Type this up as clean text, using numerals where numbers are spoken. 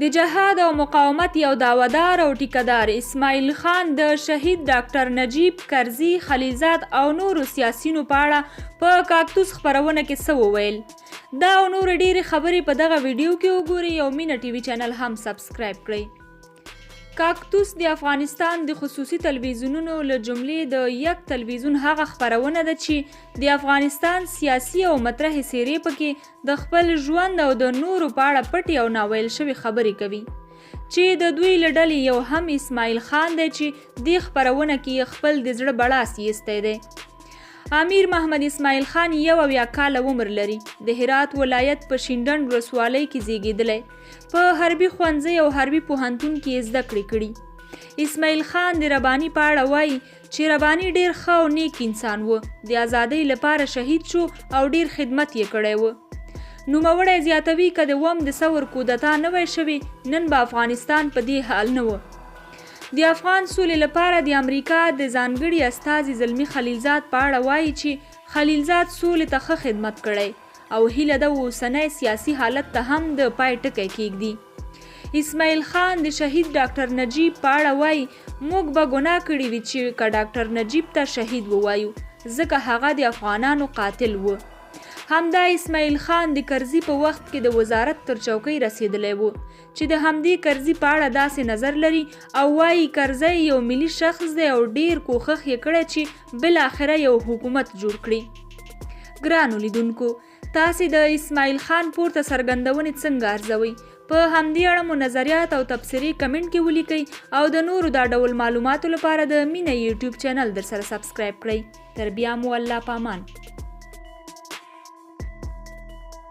د جهاد او مقاومت یو دعوادار او ټیکهدار اسماعیل خان د شهید ډاکټر نجیب کرزي، خلیلزاد او نورو سیاسیونو په اړه په کاکتوس خپرونه کې څه وویل؟ دا او نور ډېرې خبرې په دغه ویډیو کې وګورئ او مینه ټي وي چینل هم سبسکرایب کړئ. کاکتوس د افغانستان د خصوصي تلویزیونونو له جملې د یک تلویزیون هغه خپرونه ده چې د افغانستان سیاسي او مطرحې څیرې پکې د خپل ژوند او د نورو په اړه پټې او ناویل شوې خبرې کوي، چې د دوی له ډلې یو هم اسماعیل خان دی چې دې خپرونه کې خپل د زړه بړاس ایستی دی. امیر محمد اسماعیل خان 71 کاله عمر لري، د هرات ولایت په شینډنډ ولسوالۍ کې زیږېدلی، په حربي ښوونځي او حربي پوهنتون کې زده کړې کړي. اسماعیل خان د رباني په اړه وایي چې رباني ډېر ښه او نیک انسان و، د ازادۍ لپاره شهید شو او ډېر خدمت یې کړی و. نوموړی زیاتوي که د اوم د ثور کودتا نه وای شوې، نن به افغانستان په دې حال نه و. د افغان سولې لپاره د امریکا د ځانګړي استازي زلمي خلیلزاد په اړه وایي چې خلیلزاد سولې ته ښه خدمت کړی او هیله ده اوسنی سیاسي حالت ته هم د پای ټکی کیږدي. اسماعیل خان د شهید ډاکټر نجیب په اړه وایي موږ به ګناه کړې وي چې که ډاکټر نجیب ته شهید ووایو، ځکه هغه د افغانانو قاتل و. همدا اسماعیل خان د کرزي په وخت کې د وزارت تر چوکۍ رسېدلی و، چې د همدې کرزي په اړه داسې نظر لري او وایي کرزی یو ملي شخص دی او ډېر کوښښ یې کړی چې بالاخره یو حکومت جوړ کړي. ګرانو لیدونکو، تاسې د اسماعیل خان پورته څرګندونې څنګه ارزوئ؟ په همدې اړه مو نظریات او تبصرې کمنټ کې ولیکئ او د نورو دا ډول معلوماتو لپاره د مینه یوټیوب چینل درسره سبسکرایب کړئ. تر بیا مو الله پامان.